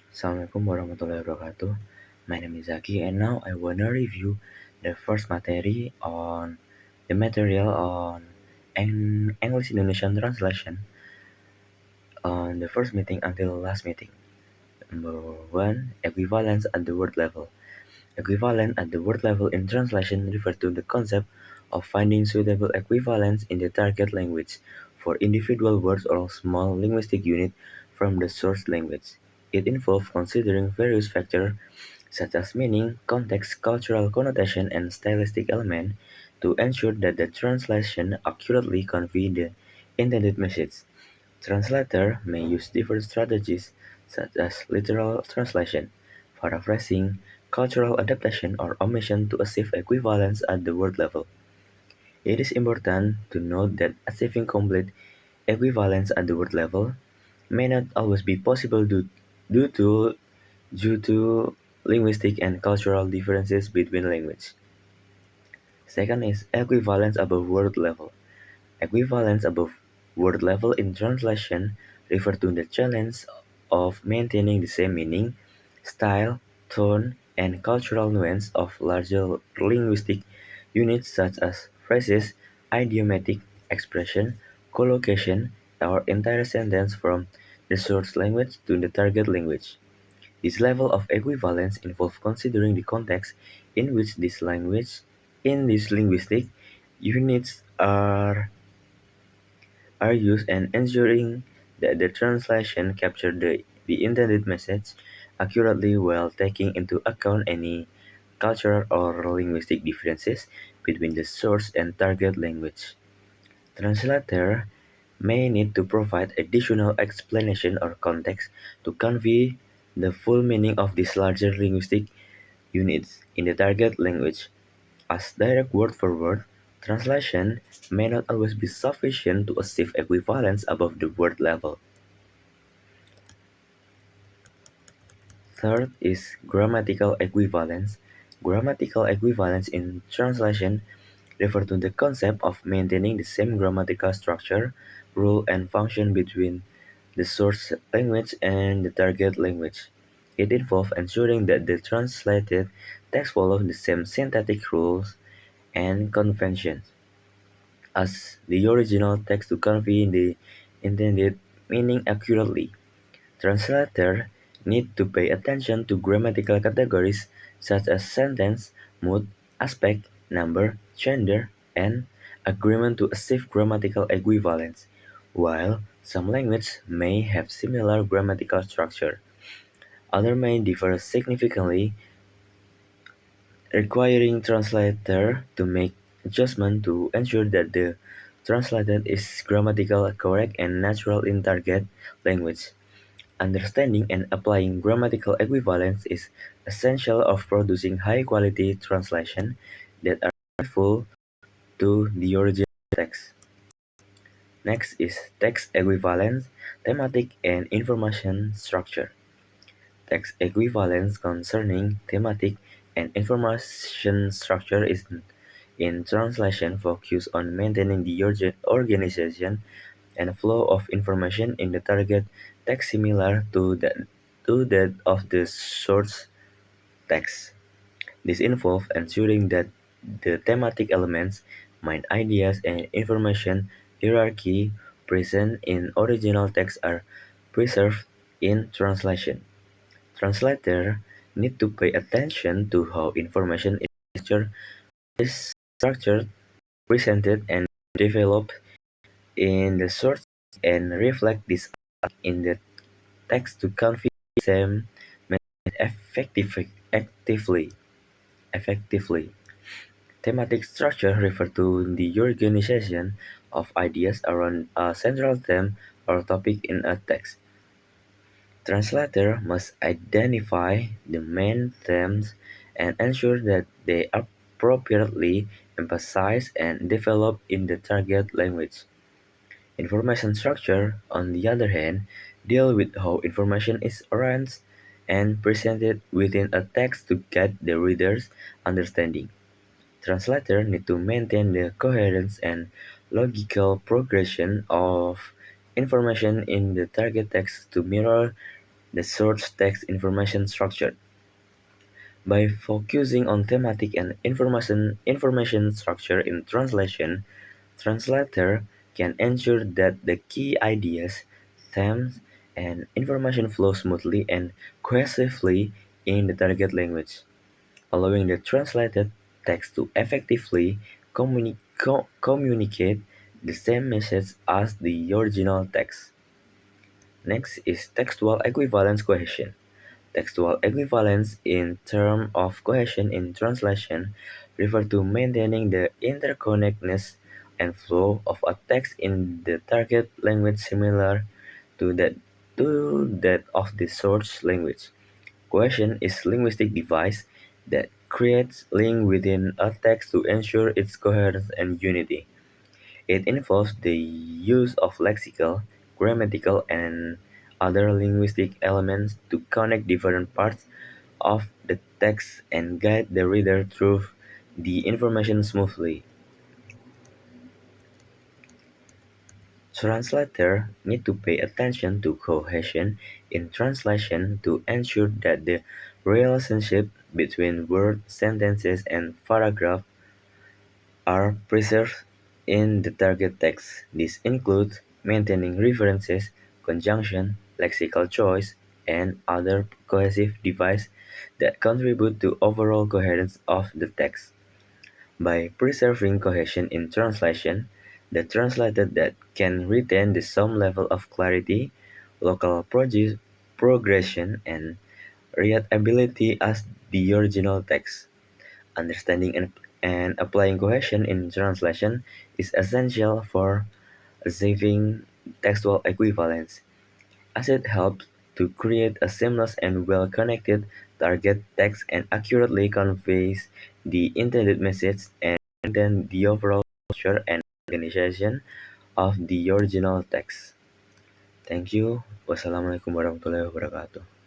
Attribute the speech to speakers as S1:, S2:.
S1: Assalamualaikum warahmatullahi wabarakatuh. My name is Zaki, and now I wanna review the first the material on English Indonesian translation on the first meeting until last meeting. Number one, equivalence at the word level. Equivalent at the word level in translation refers to the concept of finding suitable equivalents in the target language for individual words or small linguistic unit from the source language. It involves considering various factors such as meaning, context, cultural connotation, and stylistic element to ensure that the translation accurately conveys the intended message. Translator may use different strategies such as literal translation, paraphrasing, cultural adaptation, or omission to achieve equivalence at the word level. It is important to note that achieving complete equivalence at the word level may not always be possible due to due to linguistic and cultural differences between languages. Second is equivalence above word level. Equivalence above word level in translation refer to the challenge of maintaining the same meaning, style, tone, and cultural nuance of larger linguistic units such as phrases, idiomatic expression, collocation, or entire sentence from the source language to the target language. This level of equivalence involves considering the context in which these linguistic units are used and ensuring that the translation captures the intended message accurately while taking into account any cultural or linguistic differences between the source and target language. Translator may need to provide additional explanation or context to convey the full meaning of these larger linguistic units in the target language, as direct word-for-word translation may not always be sufficient to achieve equivalence above the word level. Third is grammatical equivalence. Grammatical equivalence in translation refer to the concept of maintaining the same grammatical structure, rule, and function between the source language and the target language. It involves ensuring that the translated text follows the same syntactic rules and conventions as the original text to convey the intended meaning accurately. Translators need to pay attention to grammatical categories such as sentence, mood, aspect, number, gender, and agreement to achieve grammatical equivalence. While some languages may have similar grammatical structure, others may differ significantly, requiring translator to make adjustments to ensure that the translated is grammatically correct and natural in target language. Understanding and applying grammatical equivalence is essential of producing high-quality translation that are faithful to the original text. Next is text equivalence, thematic and information structure. Text equivalence concerning thematic and information structure is in translation focus on maintaining the organization and flow of information in the target text similar to that of the source text. This involves ensuring that the thematic elements, main ideas, and information hierarchy present in original text are preserved in translation. Translators need to pay attention to how information is structured, presented, and developed in the source and reflect this in the text to convey the same message effectively. Thematic structure refers to the organization of ideas around a central theme or topic in a text. Translator must identify the main themes and ensure that they appropriately emphasize and develop in the target language. Information structure, on the other hand, deal with how information is arranged and presented within a text to guide the reader's understanding. Translators need to maintain the coherence and logical progression of information in the target text to mirror the source text information structure. By focusing on thematic and information structure in translation, translator can ensure that the key ideas, themes, and information flow smoothly and cohesively in the target language, allowing the translated text to effectively communicate the same message as the original text. Next is textual equivalence cohesion. Textual equivalence in terms of cohesion in translation refer to maintaining the interconnectedness and flow of a text in the target language similar to that of the source language. Cohesion is a linguistic device that creates link within a text to ensure its coherence and unity. It involves the use of lexical, grammatical, and other linguistic elements to connect different parts of the text and guide the reader through the information smoothly. Translators need to pay attention to cohesion in translation to ensure that the relationship between words, sentences, and paragraphs are preserved in the target text. This includes maintaining references, conjunction, lexical choice, and other cohesive devices that contribute to overall coherence of the text. By preserving cohesion in translation, the translator that can retain the some level of clarity, local progression, and readability as the original text. Understanding and applying cohesion in translation is essential for achieving textual equivalence, as it helps to create a seamless and well-connected target text and accurately conveys the intended message and maintain the overall structure and organization of the original text. Thank you. Wassalamualaikum warahmatullahi wabarakatuh.